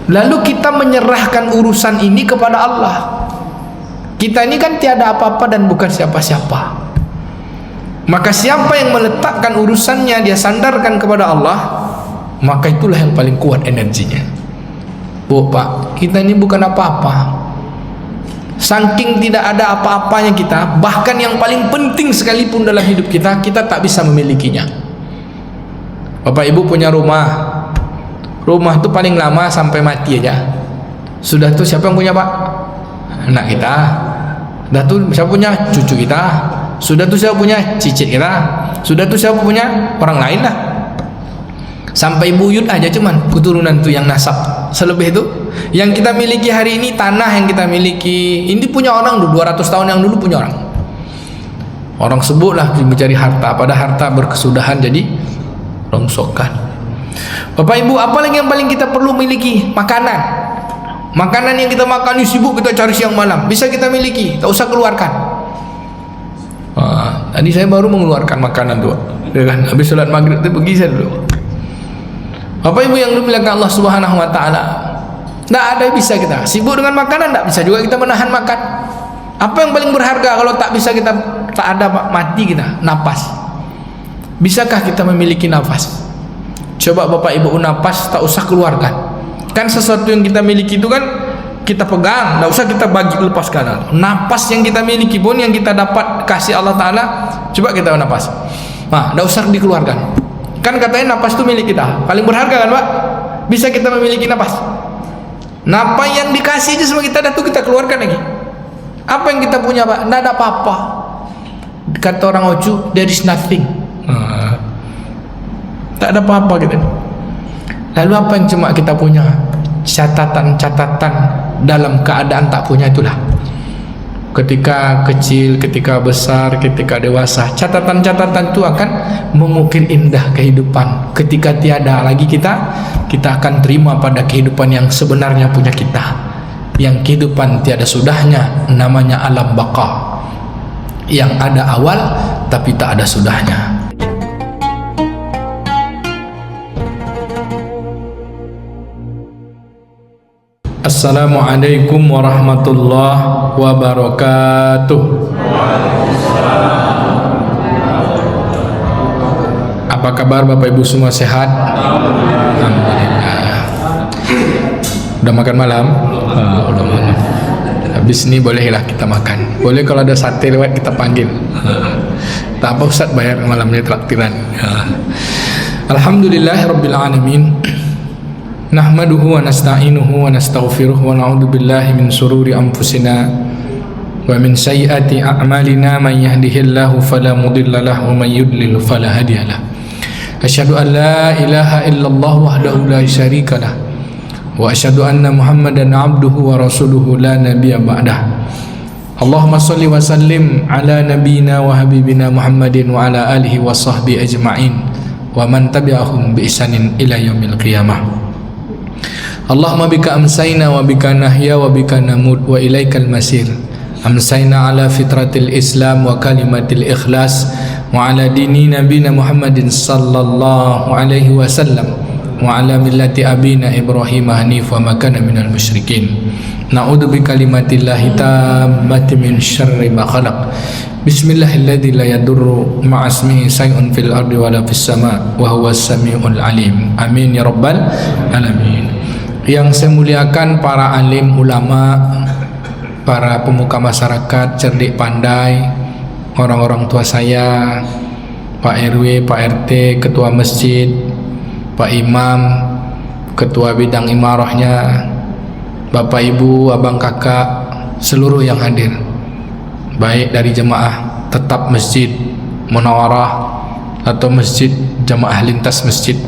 Lalu kita menyerahkan urusan ini kepada Allah. Kita ini kan tiada apa-apa dan bukan siapa-siapa. Maka siapa yang meletakkan urusannya, dia sandarkan kepada Allah, maka itulah yang paling kuat energinya. Bu, Pak, kita ini bukan apa-apa. Saking tidak ada apa-apanya kita, bahkan yang paling penting sekalipun dalam hidup kita, kita tak bisa memilikinya. Bapak Ibu punya rumah. Rumah itu paling lama sampai mati aja. Sudah tuh siapa yang punya, Pak? Anak kita. Sudah tuh siapa punya? Cucu kita. Sudah tuh siapa punya? Cicit kita. Sudah tuh siapa punya? Orang lain lah. Sampai buyut aja cuman keturunan tuh yang nasab. Selebih itu yang kita miliki hari ini, tanah yang kita miliki ini punya orang dulu 200 tahun yang dulu punya orang. Orang sebutlah mencari harta, pada harta berkesudahan jadi rongsokan. Bapak Ibu, apa lagi yang paling kita perlu miliki? Makanan. Makanan yang kita makan, sibuk kita cari siang malam, bisa kita miliki, tak usah keluarkan. Tadi saya baru mengeluarkan makanan tuh, ya kan? Habis sholat maghrib itu pergi saya dulu. Bapak Ibu yang dimuliakan Allah Subhanahu Wa Taala, tidak ada bisa kita sibuk dengan makanan, tidak bisa juga kita menahan makan. Apa yang paling berharga kalau tak bisa kita, tak ada mati kita, napas. Bisakah kita memiliki nafas? Coba Bapak Ibu, napas tak usah keluarkan. Kan sesuatu yang kita miliki itu kan kita pegang, tak usah kita bagi lepaskan. Napas yang kita miliki pun, yang kita dapat kasih Allah Ta'ala, coba kita napas. Nah, tak usah dikeluarkan. Kan katanya napas itu milik kita, paling berharga kan Pak? Bisa kita memiliki napas. Napas yang dikasih itu semua kita ada tuh kita keluarkan lagi. Apa yang kita punya Pak? Tidak ada apa-apa. Kata orang Oju, there is nothing. Tak ada apa-apa gitu. Lalu apa yang cuma kita punya? Catatan-catatan dalam keadaan tak punya itulah. Ketika kecil, ketika besar, ketika dewasa, catatan-catatan itu akan mengukir indah kehidupan. Ketika tiada lagi kita akan terima pada kehidupan yang sebenarnya punya kita. Yang kehidupan tiada sudahnya, namanya alam baqa. Yang ada awal tapi tak ada sudahnya. Assalamualaikum warahmatullahi wabarakatuh. Apa kabar Bapak Ibu semua, sehat? Alhamdulillah. Udah makan malam? Udah malam. Habis ini bolehlah kita makan. Boleh kalau ada sate lewat kita panggil. Tak apa Ustaz, bayar malamnya traktiran. Alhamdulillahirabbil alamin. Nahmaduhu wa nasta'inuhu wa nastaghfiruh wa na'udzu billahi min shururi anfusina wa min sayyiati a'malina, man yahdihillahu fala mudilla lahu wa man yudlil fala hadiyalah. Asyhadu an la ilaha illallah wahdahu la syarika lah wa asyhadu anna Muhammadan 'abduhu wa rasuluhu la nabiyya ba'dah. Allahumma shalli wa sallim ala nabiyyina wa habibina Muhammadin wa ala alihi wa sahbihi ajma'in wa man tabi'ahum bi ihsanin ila yaumil qiyamah. Allahumma bika amsayna wa bika nahya wa bika namut wa ilaikal masir. Amsayna ala fitratil Islam wa kalimatil ikhlas wa ala dini nabina Muhammadin sallallahu alaihi wasallam wa ala millati abina Ibrahim hanif wa makana minal musyrikin. Na'udzu bi kalimatillahi tammati min syarri ma khalaq. Bismillahilladzi la yadurru ma'asmihi shay'un fil ardi wa la fis sama' wa huwas samiul alim. Amin ya rabbal alamin. Yang saya muliakan para alim ulama, para pemuka masyarakat cerdik pandai, orang-orang tua saya, Pak RW, Pak RT, ketua masjid, Pak Imam, ketua bidang imarahnya, Bapak Ibu, abang kakak, seluruh yang hadir, baik dari jemaah tetap masjid Munawarah atau masjid jemaah lintas masjid.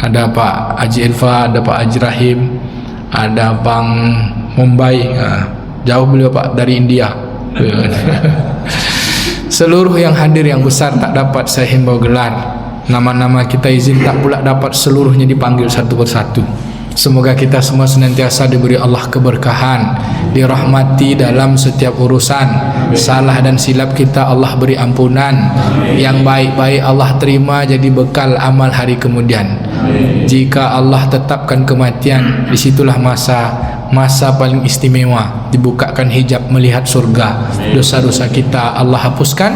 Ada Pak Haji Ilfa, ada Pak Haji Rahim, ada Bang Mumbai, jauh beliau Pak dari India. Seluruh yang hadir yang besar tak dapat saya himbau gelar. Nama-nama kita izin tak pula dapat seluruhnya dipanggil satu persatu. Semoga kita semua senantiasa diberi Allah keberkahan, dirahmati dalam setiap urusan. Salah dan silap kita Allah beri ampunan, yang baik-baik Allah terima jadi bekal amal hari kemudian. Jika Allah tetapkan kematian, disitulah masa paling istimewa, dibukakan hijab melihat surga. Dosa-dosa kita Allah hapuskan,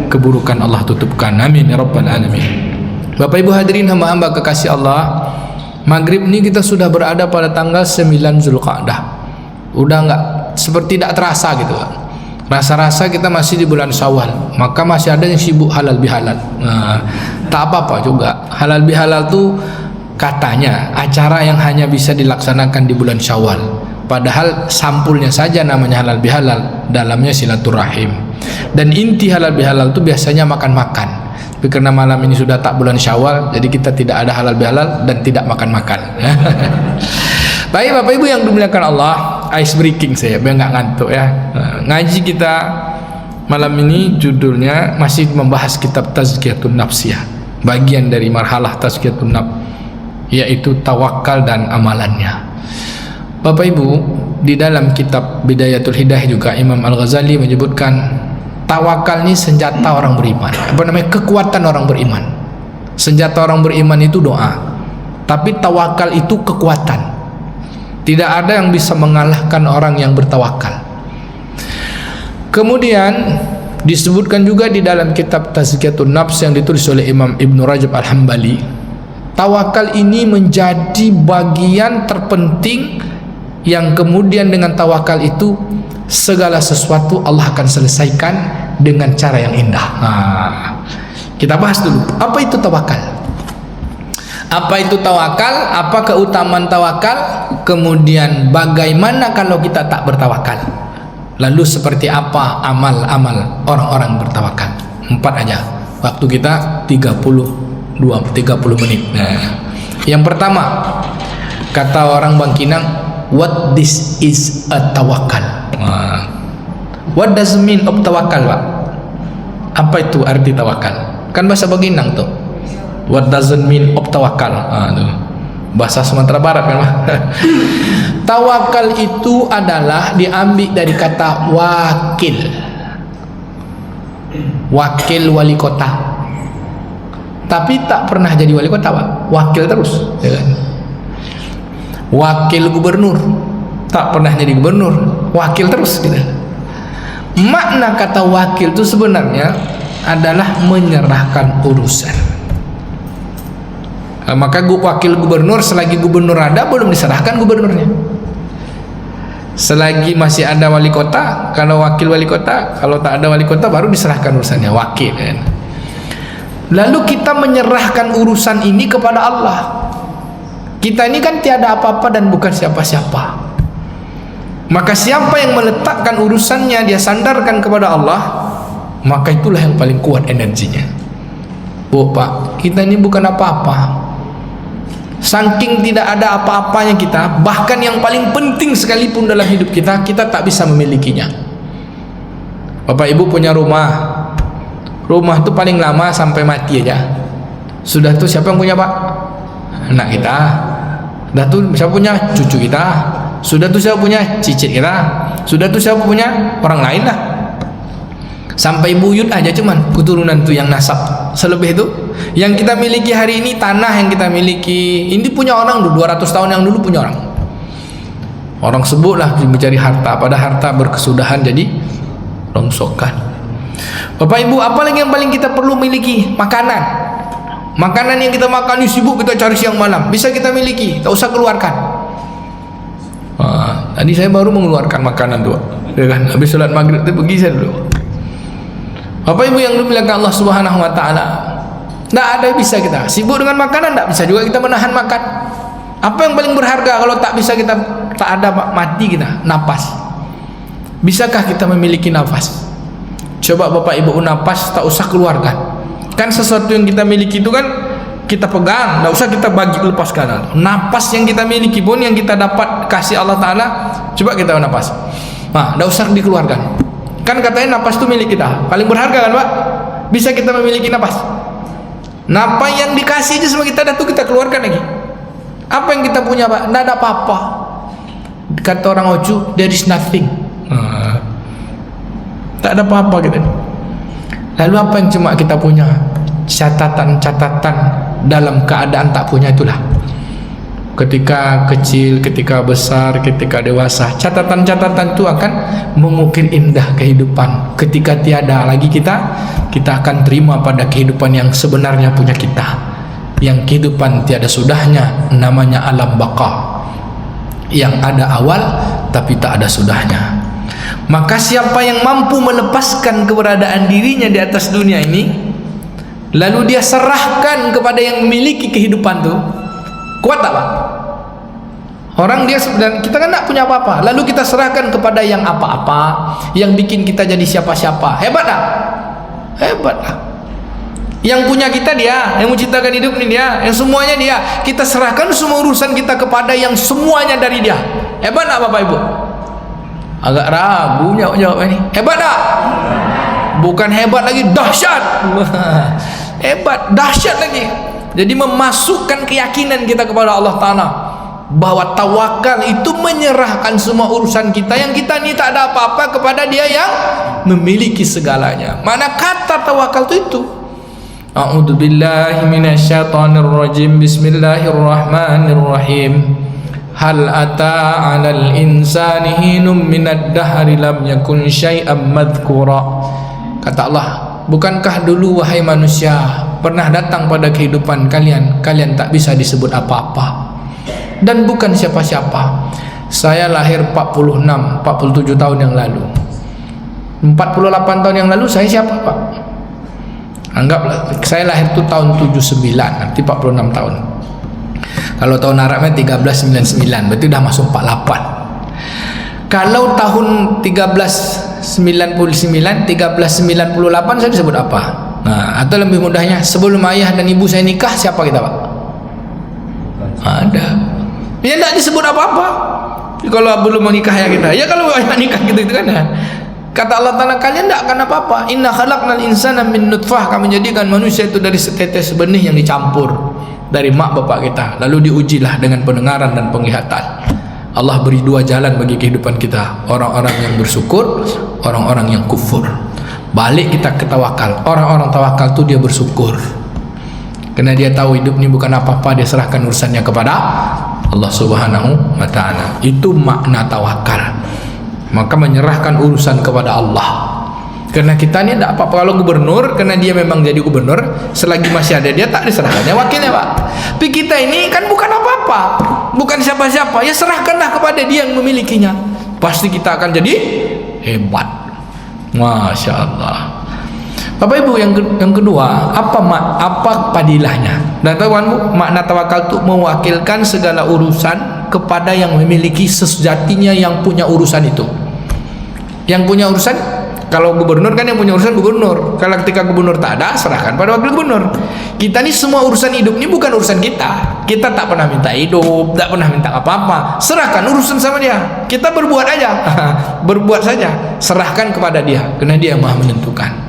keburukan Allah tutupkan. Amin ya rabbal alamin. Bapak Ibu hadirin hamba-hamba kekasih Allah, maghrib ini kita sudah berada pada tanggal 9 Zulqa'dah. Udah enggak, seperti tidak terasa gitu. Rasa-rasa kita masih di bulan Syawal. Maka masih ada yang sibuk halal bihalal. Tak apa-apa juga. Halal bihalal tuh katanya acara yang hanya bisa dilaksanakan di bulan Syawal. Padahal sampulnya saja namanya halal bihalal, dalamnya silaturahim. Dan inti halal bihalal itu biasanya makan-makan. Tapi karena malam ini sudah tak bulan Syawal, jadi kita tidak ada halal bihalal dan tidak makan-makan. Baik Bapak Ibu yang dimuliakan Allah, ice breaking saya biar nggak ngantuk ya. Ngaji kita malam ini judulnya masih membahas kitab Tazkiyatun Nafsiyah, bagian dari marhalah Tazkiyatun Nafs, yaitu tawakal dan amalannya. Bapak Ibu, di dalam kitab Bidayatul Hidayah juga Imam Al-Ghazali menyebutkan tawakal ini senjata orang beriman. Apa namanya? Kekuatan orang beriman. Senjata orang beriman itu doa, tapi tawakal itu kekuatan. Tidak ada yang bisa mengalahkan orang yang bertawakal. Kemudian disebutkan juga di dalam kitab Tazkiyatun Nafs yang ditulis oleh Imam Ibn Rajab Al-Hambali, tawakal ini menjadi bagian terpenting, yang kemudian dengan tawakal itu segala sesuatu Allah akan selesaikan dengan cara yang indah. Kita bahas dulu, apa itu tawakal? Apa itu tawakal? Apa keutamaan tawakal? Kemudian bagaimana kalau kita tak bertawakal? Lalu seperti apa amal-amal orang-orang bertawakal? 4 aja. Waktu kita 30 menit. Yang pertama, kata orang Bangkinang, what this is a tawakal. What does it mean of tawakal, Pak? Apa itu arti tawakal? Kan bahasa Bangkinang tuh. What doesn't mean of tawakal? Bahasa Sumatera Barat kan, Pak? Tawakal itu adalah diambil dari kata wakil. Wakil wali kota. Tapi tak pernah jadi wali kota, Pak. Wakil terus, ya kan? Wakil gubernur, tak pernah jadi gubernur, wakil terus gitu. Makna kata wakil itu sebenarnya adalah menyerahkan urusan. Maka wakil gubernur, selagi gubernur ada belum diserahkan gubernurnya. Selagi masih ada wali kota, kalau wakil wali kota, kalau tak ada wali kota baru diserahkan urusannya, wakil kan? Lalu kita menyerahkan urusan ini kepada Allah. Kita ini kan tiada apa-apa dan bukan siapa-siapa. Maka siapa yang meletakkan urusannya, dia sandarkan kepada Allah, maka itulah yang paling kuat energinya. Bu, Pak, kita ini bukan apa-apa. Saking tidak ada apa-apanya kita, bahkan yang paling penting sekalipun dalam hidup kita, kita tak bisa memilikinya. Bapak Ibu punya rumah. Rumah itu paling lama sampai mati aja. Sudah tuh siapa yang punya, Pak? Anak kita. Sudah tuh siapa punya? Cucu kita. Sudah tuh siapa punya? Cicit kita. Sudah tuh siapa punya? Orang lain lah. Sampai buyut aja cuman keturunan tuh yang nasab. Selebih itu yang kita miliki hari ini, tanah yang kita miliki ini punya orang dulu 200 tahun yang dulu punya orang. Orang sebutlah mencari harta, pada harta berkesudahan jadi rongsokan. Bapak Ibu, apalagi yang paling kita perlu miliki? Makanan. Makanan yang kita makan ini sibuk kita cari siang malam, bisa kita miliki, tak usah keluarkan. Tadi saya baru mengeluarkan makanan tuh, ya kan? Habis sholat maghrib itu pergi saya dulu. Bapak Ibu yang dimuliakan Allah Subhanahu Wa Taala, tidak ada yang bisa kita sibuk dengan makanan, tidak bisa juga kita menahan makan. Apa yang paling berharga kalau tak bisa kita, tak ada mati kita, napas. Bisakah kita memiliki nafas? Coba Bapak Ibu napas, tak usah keluarkan. Kan sesuatu yang kita miliki itu kan kita pegang, tak usah kita bagi lepaskan. Napas yang kita miliki pun, yang kita dapat kasih Allah Taala, coba kita napas. Nah, tak usah dikeluarkan. Kan katanya napas itu milik kita, paling berharga kan, Pak? Bisa kita memiliki napas. Napas yang dikasih aja sama kita, dah tuh kita keluarkan lagi. Apa yang kita punya, Pak? Tidak ada apa-apa. Kata orang Oju, there is nothing. Tak ada apa-apa kita. Lalu apa yang cuma kita punya? Catatan-catatan dalam keadaan tak punya itulah. Ketika kecil, ketika besar, ketika dewasa, catatan-catatan itu akan mengukir indah kehidupan. Ketika tiada lagi kita akan terima pada kehidupan yang sebenarnya punya kita. Yang kehidupan tiada sudahnya, namanya alam baqa, yang ada awal tapi tak ada sudahnya. Maka siapa yang mampu melepaskan keberadaan dirinya di atas dunia ini, lalu dia serahkan kepada yang memiliki kehidupan itu, kuat tak, Pak? Orang dia, kita kan tak punya apa-apa, lalu kita serahkan kepada yang apa-apa, yang bikin kita jadi siapa-siapa. Hebat tak? Hebat tak? Yang punya kita dia, yang menciptakan hidup ini dia, yang semuanya dia. Kita serahkan semua urusan kita kepada yang semuanya dari dia. Hebat tak, Bapak Ibu? Agak ragu jawab ini. Hebat tak? Bukan hebat lagi, dahsyat. Hebat, dahsyat lagi. Jadi memasukkan keyakinan kita kepada Allah Ta'ala, bahwa tawakal itu menyerahkan semua urusan kita, yang kita ini tak ada apa-apa, kepada dia yang memiliki segalanya. Mana kata tawakal itu? A'udzu billahi minasyaitonir rajim. Bismillahirrahmanirrahim. Hal ata 'alal insani hinum minad dahri lam yakun syai'an madhkura. Kata Allah, bukankah dulu wahai manusia pernah datang pada kehidupan kalian tak bisa disebut apa-apa dan bukan siapa-siapa. Saya lahir 47 tahun yang lalu. 48 tahun yang lalu saya siapa, Pak? Anggaplah saya lahir itu tahun 79, nanti 46 tahun. Kalau tahun Arabnya 1399, berarti dah masuk 48. Kalau tahun 1399, 1398 saya disebut apa? Nah, atau lebih mudahnya, sebelum ayah dan ibu saya nikah, siapa kita, Pak? Ada. Ya tidak disebut apa-apa. Kalau belum menikah ya kita. Ya kalau ayah nikah gitu kan ya. Kata Allah Ta'ala, kalian tidak akan apa-apa. Inna khalaqnal insana min nutfah. Kami menjadikan manusia itu dari setetes benih yang dicampur dari mak bapak kita. Lalu diujilah dengan pendengaran dan penglihatan. Allah beri dua jalan bagi kehidupan kita. Orang-orang yang bersyukur, orang-orang yang kufur. Balik kita ke tawakal. Orang-orang tawakal itu dia bersyukur, karena dia tahu hidup ini bukan apa-apa, dia serahkan urusannya kepada Allah Subhanahu wa Ta'ala. Itu makna tawakal. Maka menyerahkan urusan kepada Allah. Karena kita ini tidak apa-apa. Kalau gubernur, karena dia memang jadi gubernur, selagi masih ada dia tak diserahkannya wakilnya, Pak. Tapi kita ini kan bukan apa-apa, bukan siapa-siapa, ya serahkanlah kepada dia yang memilikinya. Pasti kita akan jadi hebat. Masya Allah. Bapak Ibu, yang kedua, apa padilahnya? Dan tahu makna tawakal itu mewakilkan segala urusan kepada yang memiliki sejatinya, yang punya urusan itu. Yang punya urusan, kalau gubernur kan yang punya urusan gubernur. Kalau ketika gubernur tak ada, serahkan pada wakil gubernur. Kita ini semua urusan hidup ini bukan urusan kita. Kita tak pernah minta hidup, tak pernah minta apa-apa. Serahkan urusan sama dia. Kita berbuat aja, berbuat saja. Serahkan kepada dia, karena dia yang maha menentukan.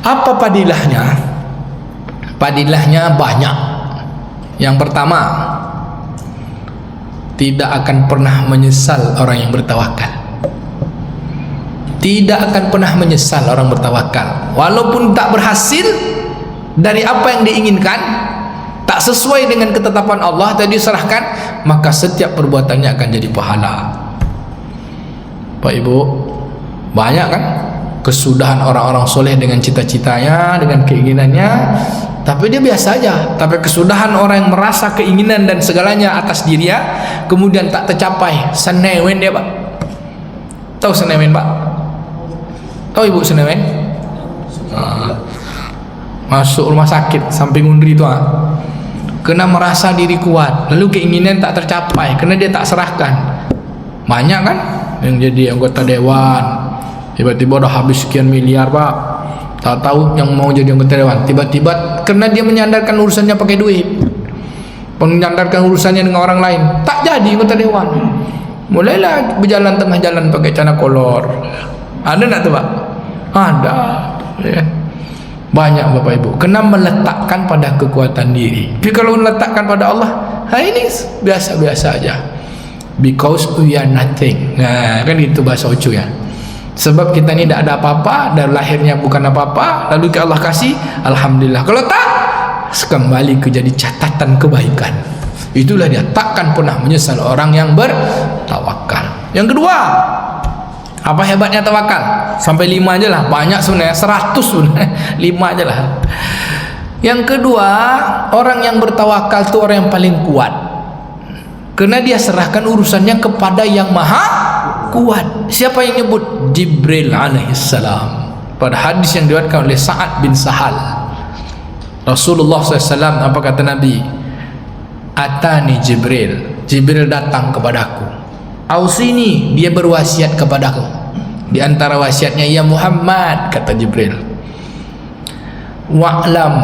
Apa padilahnya? Padilahnya banyak. Yang pertama, tidak akan pernah menyesal orang yang bertawakal. Tidak akan pernah menyesal orang bertawakal. Walaupun tak berhasil dari apa yang diinginkan, tak sesuai dengan ketetapan Allah tadi serahkan, maka setiap perbuatannya akan jadi pahala. Pak Ibu, banyak kan kesudahan orang-orang soleh dengan cita-citanya, dengan keinginannya, tapi dia biasa aja. Tapi kesudahan orang yang merasa keinginan dan segalanya atas dirinya, kemudian tak tercapai, senewen dia, Pak. Tahu senewen, Pak? Tahu Ibu senewen? Masuk rumah sakit samping undri itu, kena merasa diri kuat, lalu keinginan tak tercapai, karena dia tak serahkan. Banyak kan yang jadi anggota dewan, tiba-tiba udah habis sekian miliar, Pak, tak tahu yang mau jadi anggota dewan, tiba-tiba karena dia menyandarkan urusannya pakai duit, menyandarkan urusannya dengan orang lain, tak jadi anggota dewan. Mulailah berjalan tengah jalan pakai celana kolor. Ada tak tuh, Pak? Ada ya. Banyak Bapak Ibu, kena meletakkan pada kekuatan diri. Tapi kalau meletakkan pada Allah, Ini biasa-biasa aja. Because we are nothing. Nah, kan gitu bahasa Ucu ya. Sebab kita ni tidak ada apa-apa, dan lahirnya bukan apa-apa, lalu ke Allah kasih, alhamdulillah. Kalau tak, kembali ke jadi catatan kebaikan. Itulah dia, takkan pernah menyesal orang yang bertawakal. Yang kedua, apa hebatnya tawakal? Sampai 5 aja lah, banyak sebenarnya, 100 sebenarnya, 5 aja lah. Yang kedua, orang yang bertawakal itu orang yang paling kuat, karena dia serahkan urusannya kepada yang maha kuat. Siapa yang nyebut? Jibril alaihissalam. Pada hadis yang diriwayatkan oleh Sa'ad bin Sahal, Rasulullah SAW, apa kata Nabi? Atani Jibril, Jibril datang kepadaku. Ausini, dia berwasiat kepadaku. Di antara wasiatnya, ya Muhammad, kata Jibril, wa'lam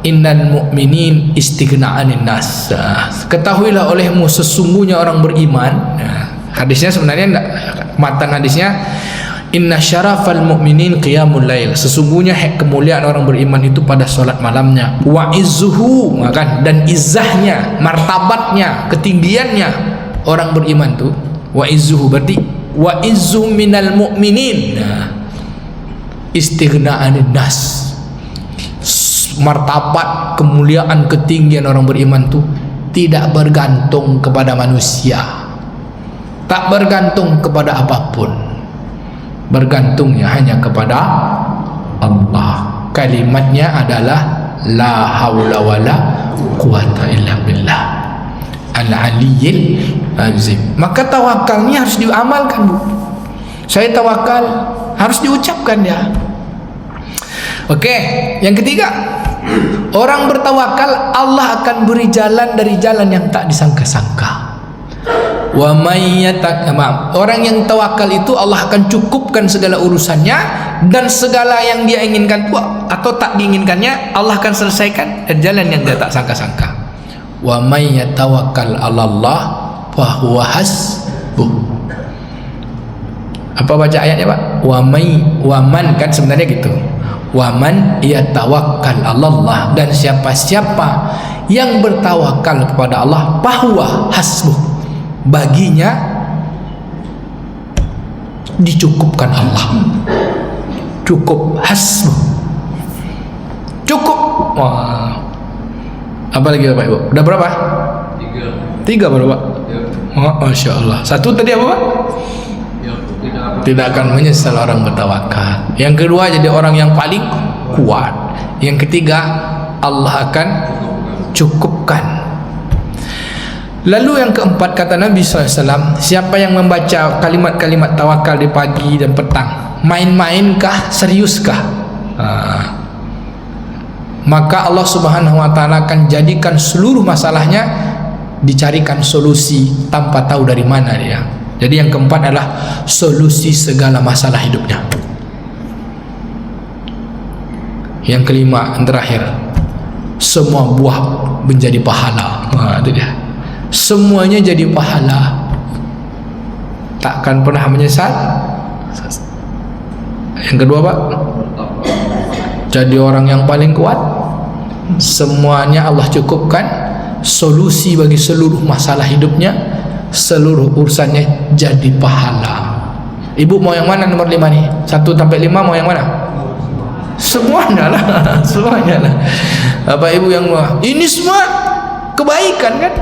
innal mu'minin istighna'anin nas. Ketahuilah olehmu sesungguhnya orang beriman. Hadisnya sebenarnya matan hadisnya, inna syarafal mu'minin qiyamul lail. Sesungguhnya kemuliaan orang beriman itu pada solat malamnya. Wa izzuhu, dan izzahnya, martabatnya, ketinggiannya orang beriman itu. Wa izzuhu berarti wa izzu minal mu'minin, istighna'anin nas. Martabat, kemuliaan, ketinggian orang beriman itu tidak bergantung kepada manusia, tak bergantung kepada apapun, bergantungnya hanya kepada Allah. Kalimatnya adalah la haula wala quwata illa billah al-aliyyil azim. Maka tawakal ini harus diamalkan, Bu. Saya tawakal harus diucapkan ya. Oke, yang ketiga, orang bertawakal Allah akan beri jalan dari jalan yang tak disangka-sangka. Wa may orang yang tawakal itu Allah akan cukupkan segala urusannya, dan segala yang dia inginkan atau tak diinginkannya Allah akan selesaikan dari jalan yang dia tak sangka-sangka. Wa may yatawakkal 'alallah fa huwa hasbuh. Apa baca ayatnya, Pak? Wa man kan sebenarnya gitu. Wa man yatawakkal 'alallah, dan siapa-siapa yang bertawakal kepada Allah, bahwa hasbuh, baginya dicukupkan Allah. Cukup, hasbuh, cukup. Wah, apa lagi Bapak Ibu? Udah berapa? 3 baru Pak? Oh, Masya Allah. 1 tadi apa Pak? Tidak akan menyesal orang bertawakal. Yang kedua, jadi orang yang paling kuat. Yang ketiga, Allah akan cukupkan. Lalu yang keempat, kata Nabi SAW, siapa yang membaca kalimat-kalimat tawakal di pagi dan petang, main-mainkah, seriuskah? Maka Allah Subhanahu wa Ta'ala akan jadikan seluruh masalahnya dicarikan solusi tanpa tahu dari mana dia. Jadi yang keempat adalah solusi segala masalah hidupnya. Yang kelima, yang terakhir, semua buah menjadi pahala. Itu dia. Semuanya jadi pahala, takkan pernah menyesal. Yang kedua Pak, jadi orang yang paling kuat, semuanya Allah cukupkan, solusi bagi seluruh masalah hidupnya, seluruh urusannya jadi pahala. Ibu mau yang mana nomor 5 nih? 1 sampai 5 mau yang mana? Semuanya lah. Semuanya lah. Bapak Ibu yang mau, ini semua kebaikan kan?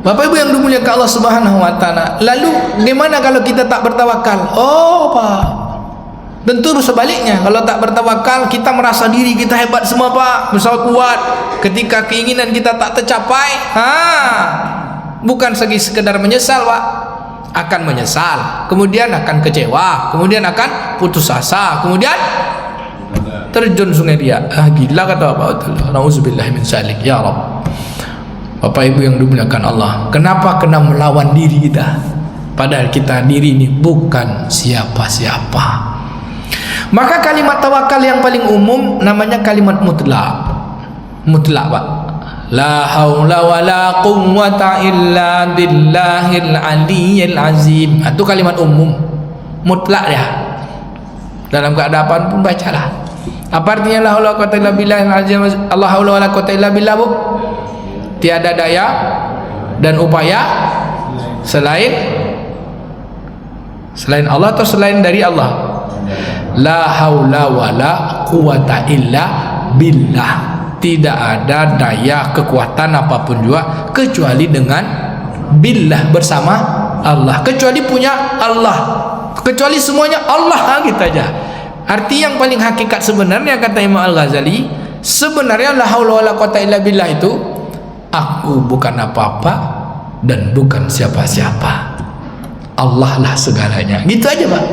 Bapak Ibu yang dimuliakan Allah Subhanahu wa Ta'ala. Lalu gimana kalau kita tak bertawakal? Oh Pak, tentu sebaliknya. Kalau tak bertawakal, kita merasa diri kita hebat semua Pak, besar kuat. Ketika keinginan kita tak tercapai, bukan segi sekedar menyesal Pak, akan menyesal, kemudian akan kecewa, kemudian akan putus asa, kemudian terjun sungai dia. Gila kata Bapak. Nauzubillah min zalik ya Rabb. Bapak Ibu yang dimuliakan Allah, kenapa kena melawan diri kita? Padahal kita diri ini bukan siapa-siapa. Maka kalimat tawakal yang paling umum namanya kalimat mutlak. Mutlak Pak. La haula wala quwwata illa billahil aliyyil azim. Itu kalimat umum, mutlak ya. Dalam keadaan pun bacalah. Apa artinya la haula wala quwwata illa billahil azim? Allah haula wala quwwata illa billah, Bu? tiada daya dan upaya selain Allah atau selain dari Allah? La haula wala quwata illa billah. Tidak ada daya kekuatan apapun juga kecuali dengan billah, bersama Allah, kecuali punya Allah, kecuali semuanya Allah, gitu aja. Arti yang paling hakikat sebenarnya, kata Imam Al-Ghazali, sebenarnya la haula wala quwata illa billah itu aku bukan apa-apa dan bukan siapa-siapa, Allah lah segalanya, gitu aja Pak.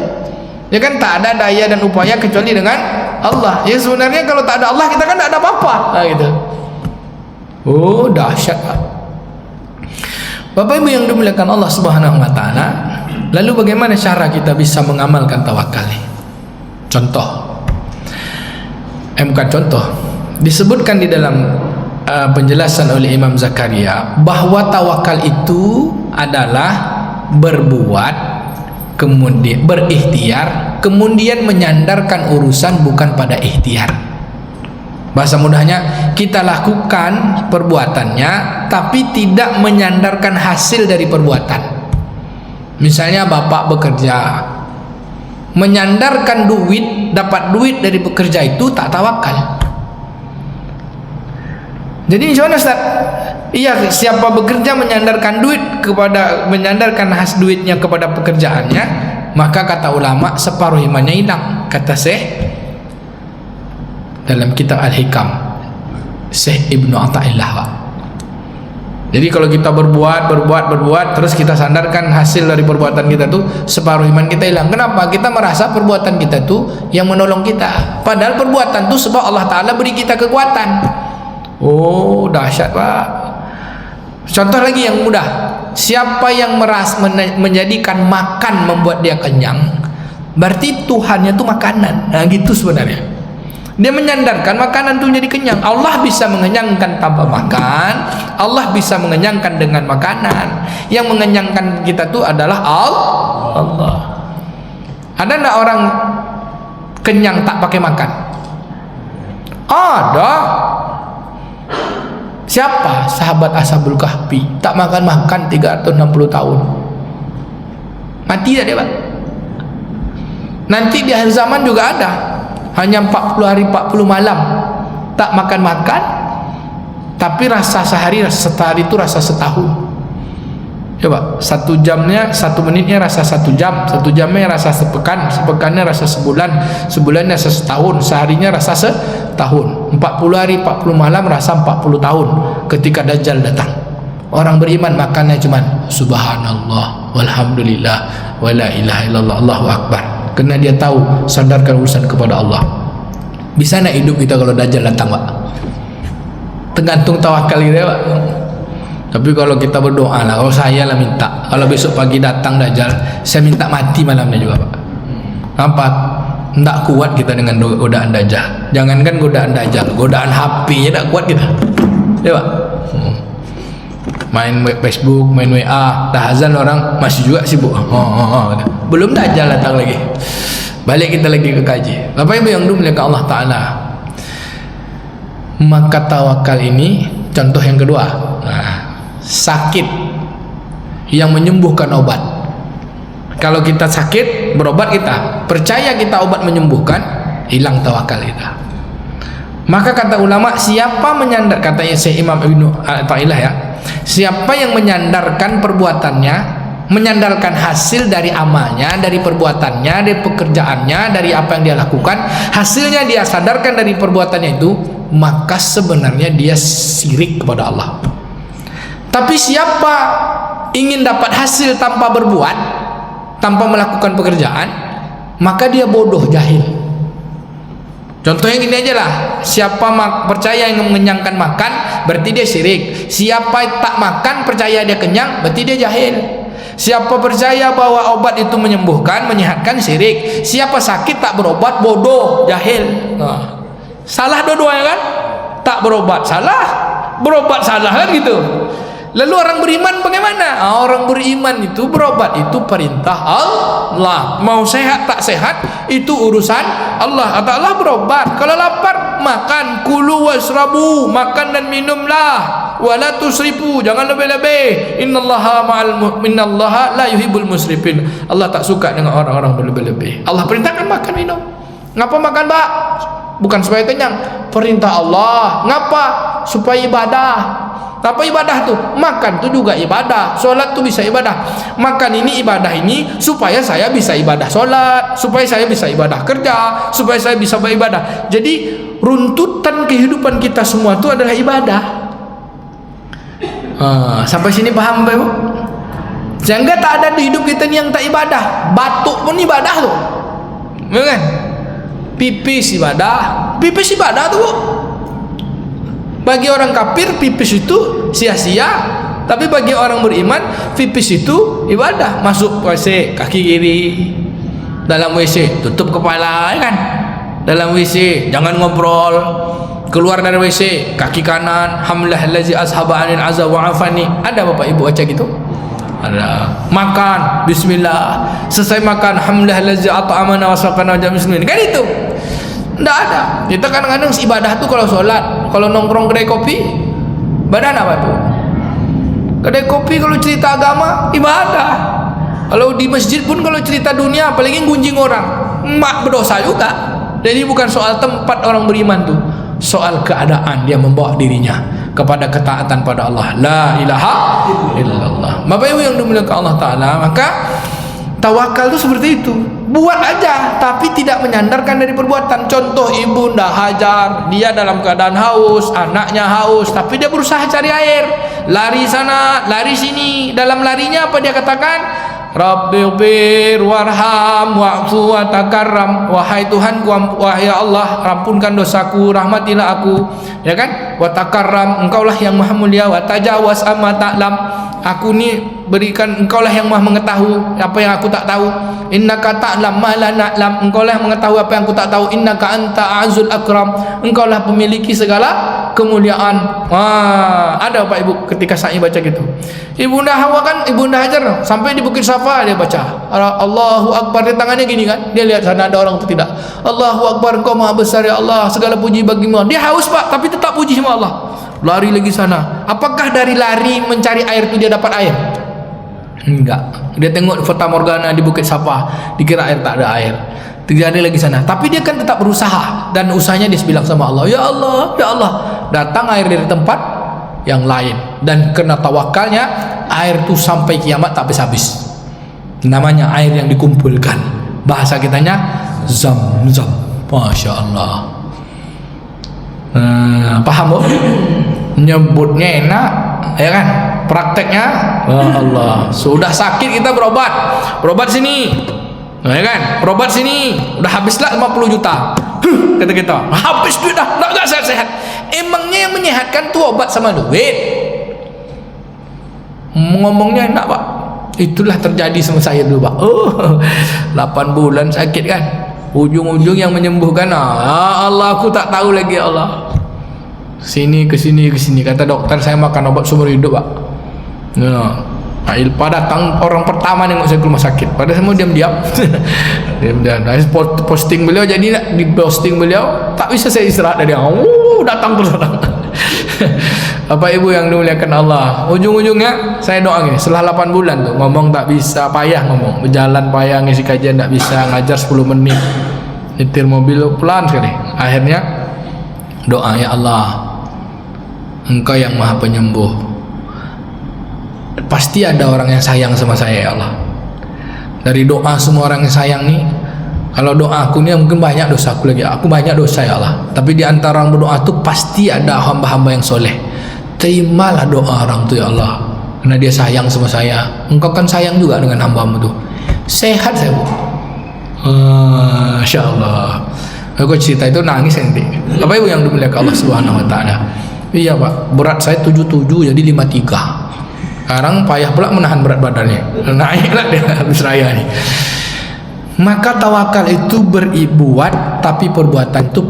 Ya kan, tak ada daya dan upaya kecuali dengan Allah. Ya sebenarnya kalau tak ada Allah kita kan tak ada apa-apa, nah, gitu. Oh dahsyat Pak. Bapak Ibu yang dimuliakan Allah Subhanahu wa taala, lalu bagaimana cara kita bisa mengamalkan tawakal ini? Contoh, bukan contoh, disebutkan di dalam penjelasan oleh Imam Zakaria bahwa tawakal itu adalah berbuat, kemudian berikhtiar, kemudian menyandarkan urusan bukan pada ikhtiar. Bahasa mudahnya, kita lakukan perbuatannya tapi tidak menyandarkan hasil dari perbuatan. Misalnya bapak bekerja, menyandarkan duit, dapat duit dari bekerja itu tak tawakal. Jadi gimana Ustaz? Iya, siapa bekerja menyandarkan menyandarkan hasil duitnya kepada pekerjaannya, maka kata ulama separuh imannya hilang. Kata Syekh dalam kitab Al-Hikam, Syekh Ibnu Athaillah. Jadi kalau kita berbuat terus kita sandarkan hasil dari perbuatan kita tuh, separuh iman kita hilang. Kenapa? Kita merasa perbuatan kita tuh yang menolong kita, padahal perbuatan tuh sebab Allah Ta'ala beri kita kekuatan. Oh dahsyat Pak. Contoh lagi yang mudah, siapa yang menjadikan makan membuat dia kenyang, berarti Tuhannya tuh makanan. Nah gitu sebenarnya. Dia menyandarkan makanan itu jadi kenyang. Allah bisa mengenyangkan tanpa makan, Allah bisa mengenyangkan dengan makanan. Yang mengenyangkan kita itu adalah Allah. Ada enggak orang kenyang tak pakai makan? Ada. Siapa? Sahabat Ashabul Kahfi, tak makan 360 tahun. Mati tak dia Pak? Nanti di akhir zaman juga ada, hanya 40 hari 40 malam tak makan, tapi rasa sehari itu rasa setahun. Coba, 1 jamnya, 1 menitnya rasa 1 jam, 1 jamnya rasa sepekan, sepekannya rasa sebulan, sebulannya rasa setahun, seharinya rasa setahun, 40 hari 40 malam rasa 40 tahun. Ketika Dajjal datang, orang beriman makannya cuman subhanallah walhamdulillah wala ilaha illallah Allahu akbar, karena dia tahu sandarkan urusan kepada Allah. Bisa nak hidup kita kalau Dajjal datang Pak? Tergantung tawakal kita Pak. Tapi kalau kita berdoa lah, kalau saya lah minta, kalau besok pagi datang Dajjal, saya minta mati malamnya juga Pak. Nampak? Tidak kuat kita dengan godaan Dajjal. Jangankan godaan Dajjal, godaan HP nya tak kuat kita. Ya Pak? Main Facebook, main WA, dah azan orang masih juga sibuk. Belum Dajjal datang lagi. Balik kita lagi ke kaji. Bapak Ibu yang dimuliakan Allah Ta'ala, maka tawakal ini contoh yang kedua. Nah, sakit yang menyembuhkan obat. Kalau kita sakit, berobat kita, percaya kita obat menyembuhkan, hilang tawakal kita. Maka kata ulama, siapa menyandar, katanya Syekh Imam Ibnu Athaillah ya, siapa yang menyandarkan perbuatannya, menyandarkan hasil dari amalnya, dari perbuatannya, dari pekerjaannya, dari apa yang dia lakukan, hasilnya dia sadarkan dari perbuatannya itu, maka sebenarnya dia syirik kepada Allah. Tapi siapa ingin dapat hasil tanpa berbuat, tanpa melakukan pekerjaan, maka dia bodoh, jahil. Contohnya gini aja lah, siapa percaya yang mengenyangkan makan, berarti dia syirik. Siapa tak makan percaya dia kenyang, berarti dia jahil. Siapa percaya bahwa obat itu menyembuhkan, menyehatkan, syirik. Siapa sakit tak berobat, bodoh, jahil. Salah dua-duanya kan? Tak berobat salah, berobat salah kan gitu. Lalu orang beriman bagaimana? Orang beriman itu berobat itu perintah Allah. Mau sehat tak sehat itu urusan Allah. Kata Allah berobat. Kalau lapar makan, kulu wasrabu, makan dan minumlah. wala tusrifu, jangan lebih-lebih. Innallaha la yuhibbul musrifin. Allah tak suka dengan orang-orang berlebih-lebih. Allah perintahkan makan minum. Ngapa makan, Pak? Bukan supaya kenyang, perintah Allah. Ngapa? Supaya ibadah. Apa ibadah tuh? Makan tuh juga ibadah. Solat tuh bisa ibadah. Makan ini ibadah ini supaya saya bisa ibadah solat, supaya saya bisa ibadah kerja, supaya saya bisa beribadah. Jadi runtutan kehidupan kita semua itu adalah ibadah. Sampai sini paham Bapak Ibu? Sehingga tak ada di hidup kita ini yang tak ibadah. Batuk pun ibadah tuh, kan? Pipis ibadah tuh, Bu. Bagi orang kafir pipis itu sia-sia, tapi bagi orang beriman pipis itu ibadah. Masuk WC kaki kiri, dalam WC tutup kepala, kan? Dalam WC jangan ngobrol, keluar dari WC kaki kanan, hamlah allazi ashaba anil azza wa afani. Ada Bapak Ibu baca gitu? Ada. Makan bismillah, selesai makan hamlah allazi at'amana wa saqana wa muslimin. Kan itu? Tidak ada. Kita kadang-kadang ibadah tuh kalau sholat, kalau nongkrong kedai kopi, badan apa tuh? Kedai kopi kalau cerita agama, ibadah. Kalau di masjid pun kalau cerita dunia, apalagi gunjing orang, mak berdosa juga. Jadi bukan soal tempat orang beriman tuh, soal keadaan dia membawa dirinya kepada ketaatan pada Allah. La ilaha illallah. Bapak Ibu yang dimuliakan Allah Ta'ala, maka tawakal itu seperti itu. Buat aja tapi tidak menyandarkan dari perbuatan. Contoh Ibunda Hajar, dia dalam keadaan haus, anaknya haus, tapi dia berusaha cari air, lari sana lari sini. Dalam larinya apa dia katakan? Rabbighfir warham wa'fu wa takarram. Wahai Tuhanku, wahai Allah, ampunkan dosaku, rahmatilah aku, ya kan? Wa takarram, engkaulah yang maha mulia. Wa tajawaz amma ta'lam, aku ni berikan, engkaulah yang maha mengetahui apa yang aku tak tahu. Innaka ta'lam ma la na'lam, engkaulah yang mengetahui apa yang aku tak tahu. Innaka anta azul akram, engkaulah pemiliki segala kemuliaan. Ada Bapak Ibu ketika saya baca gitu. Ibunda Hawa kan, Ibunda Hajar sampai di Bukit Safa dia baca Allahu Akbar, di tangannya gini kan, dia lihat sana ada orang atau tidak. Allahu Akbar, engkau maha besar ya Allah, segala puji bagimu. Dia haus Pak, tapi tetap puji sama Allah. Lari lagi sana. Apakah dari lari mencari air itu dia dapat air? Enggak. Dia tengok Fata Morgana di Bukit Safa, dikira air, tak ada air. Tidak ada lagi sana. Tapi dia kan tetap berusaha, dan usahanya dia bilang sama Allah, ya Allah, ya Allah, datang air dari tempat yang lain. Dan kena tawakalnya, air itu sampai kiamat tak habis-habis. Namanya air yang dikumpulkan. Bahasa kitanya zam-zam. Masya Allah. Paham Bu? Nyebutnya enak, ya kan? Prakteknya, ya Allah, sudah sakit kita berobat sini, ya kan? Berobat sini, udah habislah 50 juta. Kata kita, habis duit dah, nggak sehat-sehat. Emangnya yang menyehatkan tuh obat sama duit? Ngomongnya enak Pak. Itulah terjadi sama saya dulu Pak. 8 bulan sakit kan, ujung-ujung yang menyembuhkan, Allah, aku tak tahu lagi ya Allah. Sini ke sini, kata dokter saya makan obat seumur hidup Pak. Ilpa datang orang pertama nengok saya ke rumah sakit, padahal saya mau diam-diam. Posting beliau, jadi di posting beliau tak bisa saya istirahat dari datang terus orang. Bapak Ibu yang dimuliakan Allah, ujung-ujungnya saya doa gini, setelah 8 bulan tuh ngomong tak bisa, payah ngomong, berjalan payah, ngisi kajian tak bisa, ngajar 10 menit, nyetir mobil pelan sekali. Akhirnya doa, ya Allah, Engkau yang maha penyembuh, pasti ada orang yang sayang sama saya ya Allah. Dari doa semua orang yang sayang nih, kalau doa aku nih mungkin banyak dosa aku lagi, aku banyak dosa ya Allah, tapi di antara orang berdoa tuh pasti ada hamba-hamba yang soleh. Terimalah doa orang tuh ya Allah, karena dia sayang sama saya. Engkau kan sayang juga dengan hamba-Mu tuh. Sehat saya Bu, Masya Allah. Aku cerita itu nangis nanti. Bapak Ibu yang dimuliakan Allah Subhanahu Wa Taala. Iya Pak, berat saya 77 jadi 53. Sekarang payah pula menahan berat badannya, naiklah dia habis raya nih. Maka tawakal itu berbuat, tapi perbuatan itu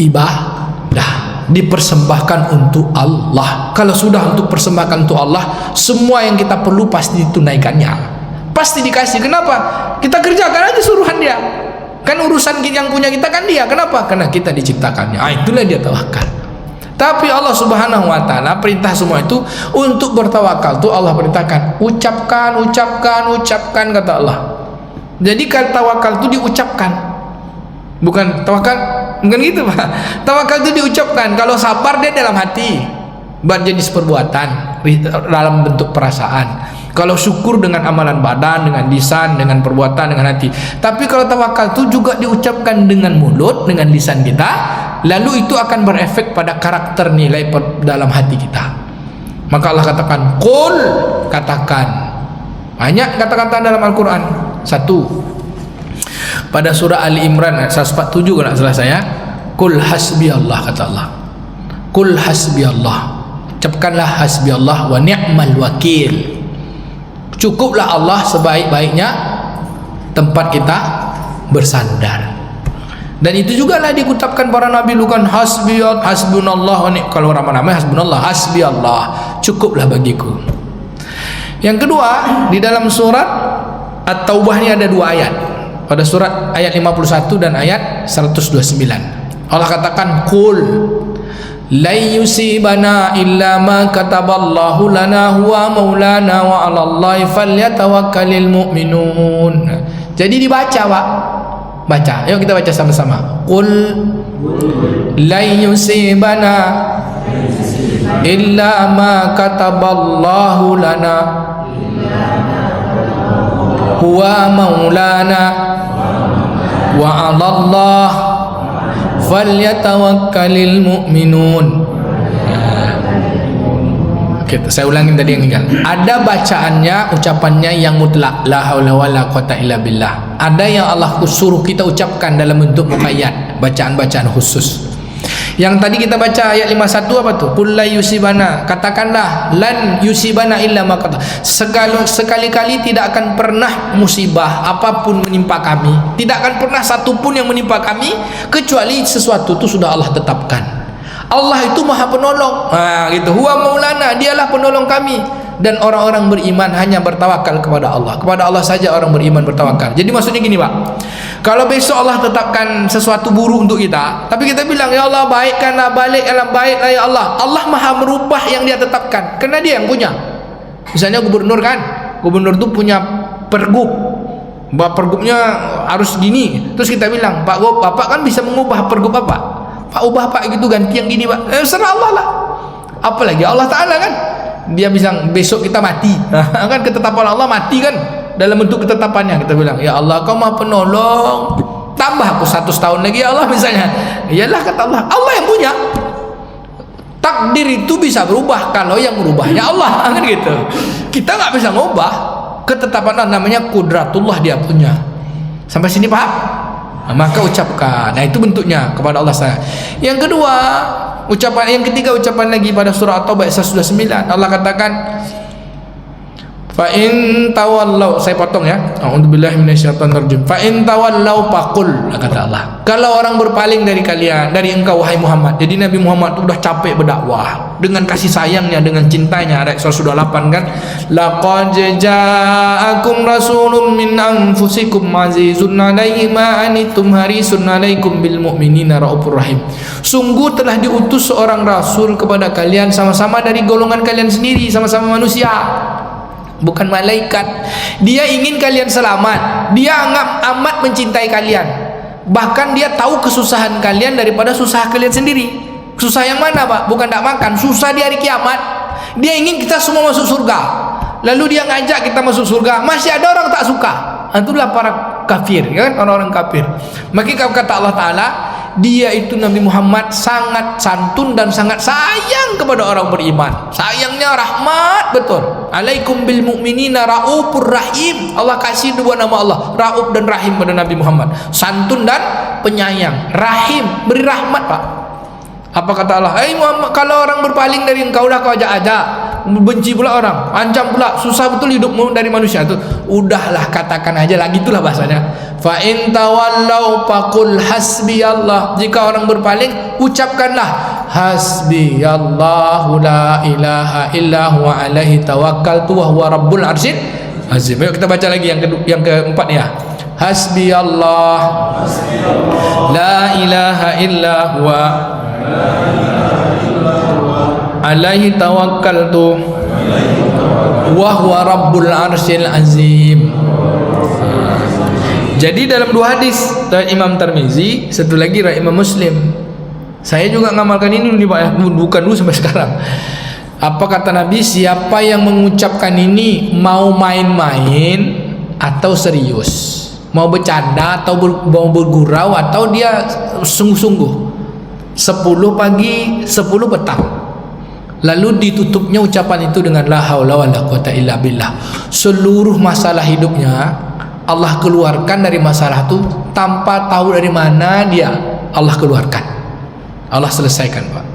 ibadah, dipersembahkan untuk Allah. Kalau sudah untuk persembahkan untuk Allah, semua yang kita perlu pasti ditunaikannya, pasti dikasih. Kenapa? Kita kerjakan aja suruhan dia. Kan urusan yang punya kita kan dia. Kenapa? Karena kita diciptakannya. Itulah dia tawakal. Tapi Allah Subhanahu wa taala perintah semua itu untuk bertawakal. Tuh Allah perintahkan, ucapkan kata Allah. Jadi kata tawakal itu diucapkan. Bukan tawakal, bukan gitu Pak. Tawakal itu diucapkan. Kalau sabar dia dalam hati, berjenis perbuatan dalam bentuk perasaan. Kalau syukur dengan amalan badan, dengan lisan, dengan perbuatan, dengan hati. Tapi kalau tawakal itu juga diucapkan dengan mulut, dengan lisan kita, lalu itu akan berefek pada karakter nilai dalam hati kita. Maka Allah katakan, qul, katakan. Banyak kata-kata dalam Al-Quran. Satu, pada surah Ali Imran ayat 147 kalau tak salah saya, qul hasbi Allah, kata Allah. Qul hasbi Allah. Ucapkanlah hasbi Allah wa ni'mal wakil. Cukuplah Allah sebaik-baiknya tempat kita bersandar. Dan itu juga lah dikutapkan para nabi dulu kan, hasbunallah wa ni'mal, kalau ramai-ramai hasbunallah, hasbi Allah, cukuplah bagiku. Yang kedua, di dalam surat At-Taubah ini ada dua ayat. Pada surat ayat 51 dan ayat 129. Allah katakan, qul la yusibana illa ma kataballahu lana huwa maulana wa 'alallahi falyatawakkalul mu'minun. Jadi dibaca, Pak. Baca. Ayo kita baca sama-sama. Qul la yusibana illa ma kataballahu lana huwa maulana wa 'alallahi falyatawakkalul mu'minun. Oke, saya ulangin tadi yang tinggal. Ada bacaannya, ucapannya yang mutlak, la haula wala quwata illa billah. Ada yang Allah suruh kita ucapkan dalam bentuk muqayyad, bacaan-bacaan khusus. Yang tadi kita baca ayat 51 apa tuh? Qul la yusibana, katakanlah lan yusibana illa ma qata. Sekali-kali tidak akan pernah musibah apapun menimpa kami, tidak akan pernah satu pun yang menimpa kami kecuali sesuatu itu sudah Allah tetapkan. Allah itu Maha Penolong. Gitu. Huwa maulana, dialah penolong kami. Dan orang-orang beriman hanya bertawakal kepada Allah. Kepada Allah saja orang beriman bertawakal. Jadi maksudnya gini, Pak. Kalau besok Allah tetapkan sesuatu buruk untuk kita, tapi kita bilang, ya Allah baikkanlah, baiklah ya Allah. Allah Maha merubah yang Dia tetapkan, karena Dia yang punya. Misalnya gubernur kan, gubernur itu punya pergub, pergubnya harus gini. Terus kita bilang, Pak Gub, Bapak kan bisa mengubah pergub apa? Pak ubah Pak gitu, ganti yang gini Pak. Serah Allah lah. Apalagi Allah Ta'ala kan, Dia bilang besok kita mati. Kan ketetapan Allah mati kan, dalam bentuk ketetapannya. Kita bilang, ya Allah Kau Maha Penolong, tambah aku 100 tahun lagi ya Allah misalnya. Iyalah kata Allah, Allah yang punya. Takdir itu bisa berubah kalau yang merubahnya Allah, kan gitu. Kita nggak bisa ngubah ketetapan Allah, namanya kudratullah, Dia punya. Sampai sini paham? Maka ucapkan. Nah itu bentuknya kepada Allah saya. Yang kedua, yang ketiga ucapan lagi pada surah At-Taubah ayat 129. Allah katakan, fa in tawallau, saya potong ya. A'udzubillahi minasyaitonirrajim. Fa in tawallau faqul, kata Allah, kalau orang berpaling dari kalian, dari engkau wahai Muhammad. Jadi Nabi Muhammad itu sudah capek berdakwah dengan kasih sayangnya, dengan cintanya. Ayat 128 kan, laqad ja'akum rasulun min anfusikum azizun 'alaihi ma anittum harisun 'alaikum bil mu'minina raufur rahim. Sungguh telah diutus seorang rasul kepada kalian, sama-sama dari golongan kalian sendiri, sama-sama manusia, bukan malaikat. Dia ingin kalian selamat. Dia amat mencintai kalian. Bahkan Dia tahu kesusahan kalian daripada susah kalian sendiri. Susah yang mana, Pak? Bukan tak makan, susah di hari kiamat. Dia ingin kita semua masuk surga. Lalu Dia ngajak kita masuk surga. Masih ada orang tak suka. Itulah para kafir, kan? Orang-orang kafir. Maka kata Allah Ta'ala, Dia itu Nabi Muhammad sangat santun dan sangat sayang kepada orang beriman. Sayangnya rahmat betul. Alaikum bil mu'minina raufur rahim. Allah kasih dua nama Allah, Rauf dan Rahim, pada Nabi Muhammad. Santun dan penyayang. Rahim, beri rahmat, Pak. Apa kata Allah? Muhammad, kalau orang berpaling dari engkau lah kau ajak-ajak, benci pula orang, ancam pula, susah betul hidupmu dari manusia itu. Udahlah, katakan aja lagi, itulah bahasanya. Fa in tawallau faqul hasbiyallah. Jika orang berpaling, ucapkanlah hasbiyallahu la ilaha illa huwa alaihi tawakkaltu wa huwa rabbul arsyil azim. Ayo kita baca lagi yang keempat ya. Hasbiyallah la ilaha illa huwa alaihi tawakkaltu wa huwa rabbul arsyil azim. Jadi dalam dua hadis dari Imam Tirmizi, satu lagi dari Imam Muslim. Saya juga ngamalkan ini dulu Pak ya, bukan dulu sampai sekarang. Apa kata Nabi? Siapa yang mengucapkan ini mau main-main atau serius, mau bercanda atau mau bergurau atau dia sungguh-sungguh, 10 pagi 10 petang, lalu ditutupnya ucapan itu dengan la haula wala quwata illa billah. Seluruh masalah hidupnya Allah keluarkan dari masalah itu tanpa tahu dari mana dia, Allah keluarkan, Allah selesaikan Pak.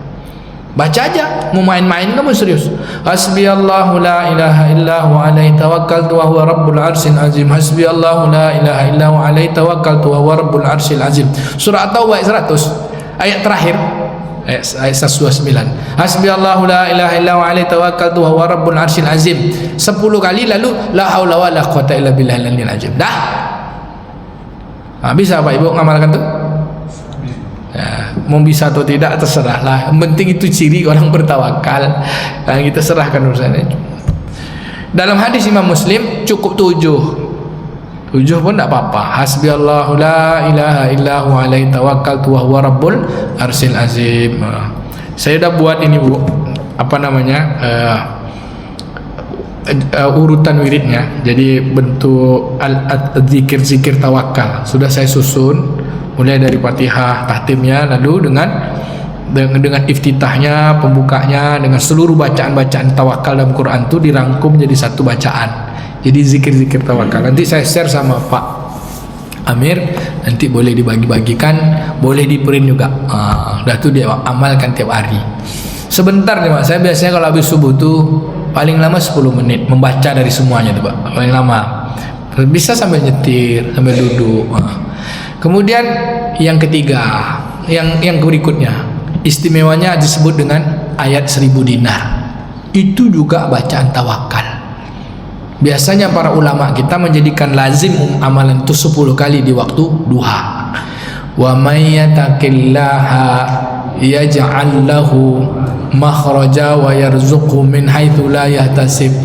Baca aja, mau main-main kamu serius. Hasbiyallahu la ilaha illa huwa alaihi tawakkaltu wa huwa rabbul arsyil azim. Hasbiyallahu la ilaha illa huwa alaihi tawakkaltu wa huwa rabbul arsyil azim. Surah At-Taubah ayat 100, ayat terakhir, ayat 129. Hasbiyallahu la ilaha illa huwa alaihi tawakkaltu wa huwa rabbul arsyil azim 10 kali, lalu la haula wala quwata illa billahil aliyyil azim. Dah. Bisa Pak Ibu ngamalkan tuh? Ya, mau bisa atau tidak terserahlah. Yang penting itu ciri orang bertawakal. Nah, kita serahkan urusannya. Dalam hadis Imam Muslim cukup 7 pun tidak apa-apa. Hasbiyallahu la ilaha illa huwa alaihi tawakkaltu wa huwa rabbul arsyil azim. Saya dah buat ini Bu, apa namanya, urutan wiridnya. Jadi bentuk zikir-zikir tawakal sudah saya susun, mulai dari Fatihah, tahtimnya, lalu dengan iftitahnya, pembukanya, dengan seluruh bacaan-bacaan tawakal dalam Quran itu dirangkum jadi satu bacaan. Jadi zikir-zikir tawakal. Nanti saya share sama Pak Amir, nanti boleh dibagi-bagikan, boleh di-print juga. Udah tuh dia amalkan tiap hari. Sebentar nih Pak, saya biasanya kalau habis subuh tuh paling lama 10 menit membaca dari semuanya tuh Pak, paling lama. Bisa sambil nyetir, sambil duduk. Kemudian yang ketiga, yang berikutnya, istimewanya disebut dengan ayat 1000 dinar. Itu juga bacaan tawakal. Biasanya para ulama kita menjadikan lazim amalan itu 10 kali di waktu duha. Wa may yattaqillaha yaj'al lahu makhraja wa yarzuqhu min haitsu la yahtasib.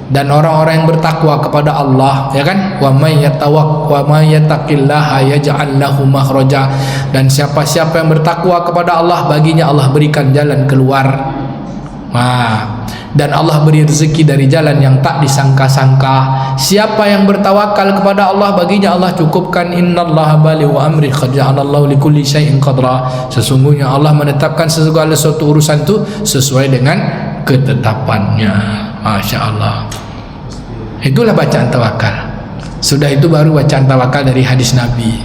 Dan orang-orang yang bertakwa kepada Allah, ya kan, wa may yattaqillaha yaj'al lahu makhraja, dan siapa-siapa yang bertakwa kepada Allah, baginya Allah berikan jalan keluar. Dan Allah beri rezeki dari jalan yang tak disangka-sangka. Siapa yang bertawakal kepada Allah, baginya Allah cukupkan. Innallaha balighu amri qad ja'alallahu likulli syai'in qadra. Sesungguhnya Allah menetapkan segala sesuatu urusan itu sesuai dengan ketetapannya. Masya Allah. Itulah bacaan tawakal. Sudah itu baru bacaan tawakal dari hadis Nabi.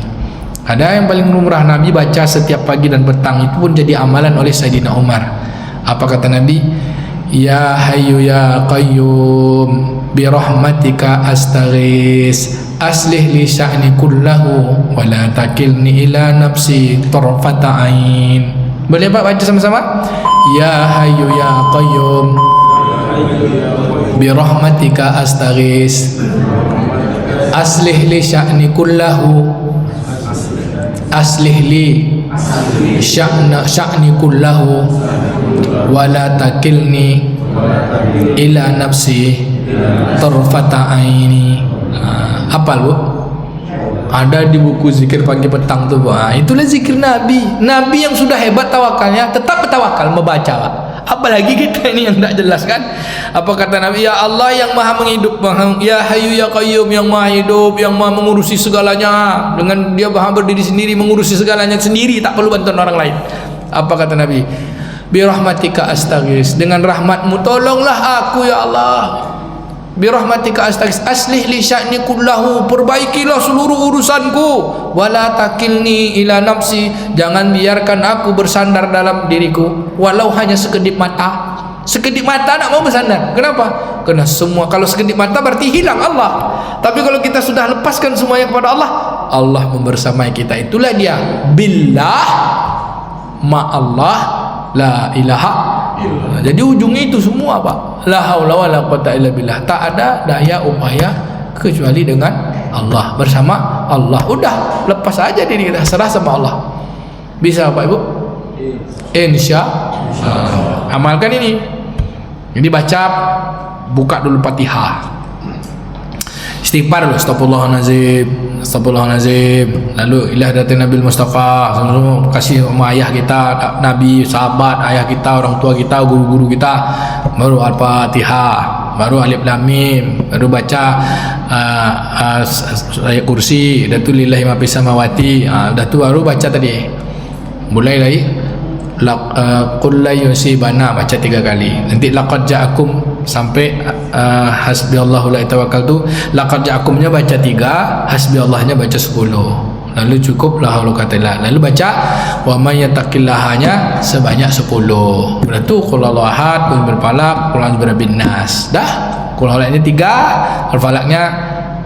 Ada yang paling lumrah Nabi baca setiap pagi dan petang, itu pun jadi amalan oleh Sayyidina Umar. Apa kata Nabi? Ya hayyu ya qayyum bi rahmatika astaghis aslih li sya'ni kullahu wa la takilni ila nafsi tarfata ain. Boleh Pak baca sama-sama? Ya hayyu ya qayyum bi rahmatika astaghis aslih li sya'ni kullahu aslih li sya'ni kullahu wala takilni ila nafsi tarfata aini. Hafal Bu? Ada di buku zikir pagi petang tuh Bu. Itulah zikir Nabi. Nabi yang sudah hebat tawakalnya tetap bertawakal membaca Pak. Apalagi kita ini yang tidak jelas kan. Apa kata Nabi? Ya Allah yang maha menghidup, ya Hayyu ya Qayyum, yang maha hidup, yang maha mengurusi segalanya. Dengan dia maha berdiri sendiri, mengurusi segalanya sendiri, tak perlu bantuan orang lain. Apa kata Nabi? Bi rahmatika astaghis, dengan rahmatmu tolonglah aku ya Allah. Bi rahmatika astaghis aslih li sya'ni kullahu, perbaikilah seluruh urusanku. Wala takilni ila nafsi, jangan biarkan aku bersandar dalam diriku walau hanya sekedip mata. Sekedip mata nak mau bersandar. Kenapa? Karena semua, kalau sekedip mata berarti hilang Allah. Tapi kalau kita sudah lepaskan semuanya kepada Allah, Allah membersamai kita. Itulah dia billah ma Allah la ilaha illallah. Jadi ujungnya itu semua Pak. La haula wala quwata illa billah. Tak ada daya upaya kecuali dengan Allah, bersama Allah. Udah, lepas aja diri kita, serah sama Allah. Bisa Pak Ibu? Insya amalkan ini. Jadi baca, buka dulu Fatihah, istighfar dulu, astagfirullahalazim, lalu ilah dati Nabi Mustafa, kasih sama ayah kita, Nabi, sahabat, ayah kita, orang tua kita, guru-guru kita, baru Al-Fatihah, baru Alif Lam Mim, baru baca ayat kursi, dah tu lillahi ma fis samawati, dah tu baru baca tadi, mulai lagi qul la yusibana, baca 3 kali. Nanti laqad ja'akum sampai hasbiyallahu la tawakkaltu, laqad ja'akumnya baca 3, hasbiyallahnya baca 10. Lalu cukup la haula quwwata illa billah. Lalu baca wa may yattaqillahanya sebanyak 10. Berarti qul huwallahu ahad, qul berfalaq, qul a'udzu birabbin nas. Dah. Qul huwallahu 3, al-falaqnya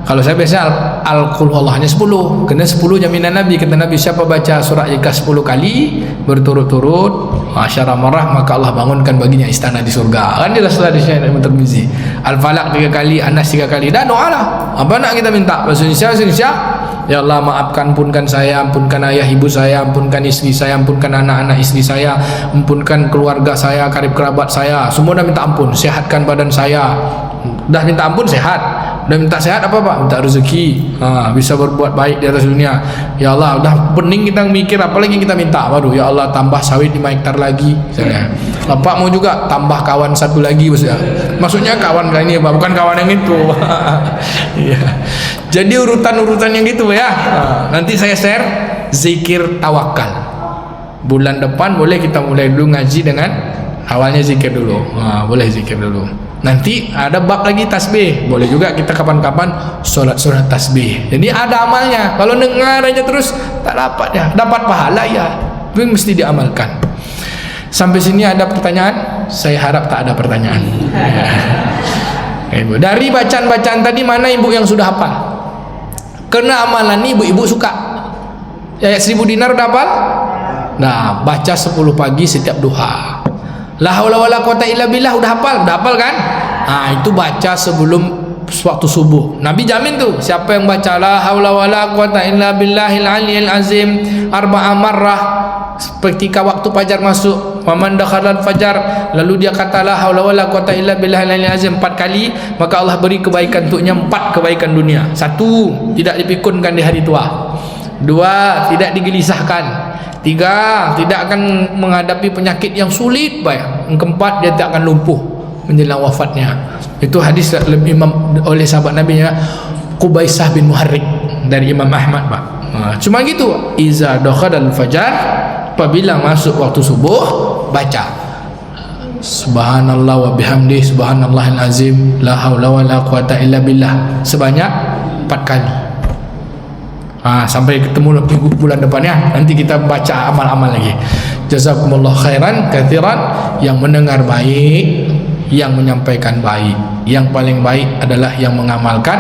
kalau saya biasa al-qul huwallahnya 10. Kena 10 jaminan Nabi. Kata Nabi, siapa baca surah Ikhlas 10 kali berturut-turut, asyara marah, maka Allah bangunkan baginya istana di surga. Kan dia setelah di Syekh Tirmizi. Al-Falaq 3 kali, An-Nas 3 kali. Dah doa lah. Apa nak kita minta? Bahasa Indonesia. Ya Allah, maafkan, ampunkan saya, ampunkan ayah ibu saya, ampunkan istri saya, ampunkan anak-anak istri saya, ampunkan keluarga saya, karib kerabat saya. Semua dah minta ampun. Sehatkan badan saya. Dah minta ampun, sehat. Dah minta sehat apa Pak? Minta rezeki, bisa berbuat baik di atas dunia. Ya Allah, dah pening kita mikir apa lagi kita minta. Baru ya Allah, tambah sawit 5 hektar lagi misalnya. Bapak mau juga tambah kawan 1 lagi maksudnya. Maksudnya kawan ini Pak, bukan kawan yang itu. Ya. Jadi urutan-urutan yang gitu ya. Nanti saya share zikir tawakal. Bulan depan boleh kita mulai dulu ngaji dengan awalnya zikir dulu. Boleh zikir dulu. Nanti ada bab lagi tasbih. Boleh juga kita kapan-kapan solat tasbih. Jadi ada amalnya. Kalau dengar aja terus tak dapat ya. Dapat pahala ya. Itu mesti diamalkan. Sampai sini ada pertanyaan? Saya harap tak ada pertanyaan. Ibu, dari bacaan-bacaan tadi mana ibu yang sudah hafal? Karena amalan ini ibu-ibu suka. Ayat 1000 dinar udah hafal? Nah, baca 10 pagi setiap duha. La haula wala quwata illa billah udah hafal kan? Itu baca sebelum waktu subuh. Nabi jamin tuh, siapa yang baca la haula wala quwata illa billahil aliyil azim 4 marrah ketika waktu fajar masuk, waman dakhalal fajar, lalu dia kata la haula wala quwata illa billahil aliyil azim 4 kali, maka Allah beri kebaikan untuknya 4 kebaikan dunia. 1, tidak dipikunkan di hari tua. 2, tidak digelisahkan. 3, tidak akan menghadapi penyakit yang sulit bayang. 4, dia tak akan lumpuh menjelang wafatnya. Itu hadis Imam oleh sahabat Nabi nya Qubaisah bin Muharrik dari Imam Ahmad Pak. Cuma gitu, iza dakhalal fajar, apabila masuk waktu subuh baca subhanallah wa bihamdi subhanallahil azim la haula wala quwata illa billah sebanyak 4 kali. Sampai ketemu minggu bulan depannya, nanti kita baca amal-amal lagi. Jazakumullah khairan katsiran. Yang mendengar baik, yang menyampaikan baik. Yang paling baik adalah yang mengamalkan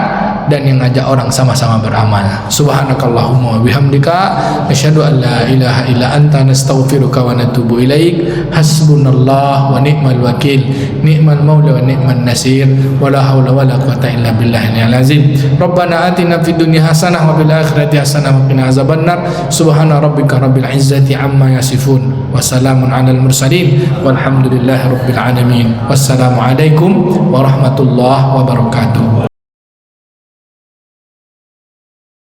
dan yang ngajak orang sama-sama beramal. Subhanakallahumma wa bihamdika asyhadu an la ilaha illa anta nastaghfiruka wa natubu ilaik. Hasbunallah wa ni'mal wakil, ni'mal maula wa ni'man nasir, wa la haula wa la quwata illa billahil azim. Rabbana atina fid dunya hasanah wa fil akhirati hasanah wa qina azabannar. Subhana rabbika rabbil izzati amma yasifun wa salamun alal mursalin walhamdulillahi rabbil alamin. Wassalamu alaikum warahmatullahi wabarakatuh.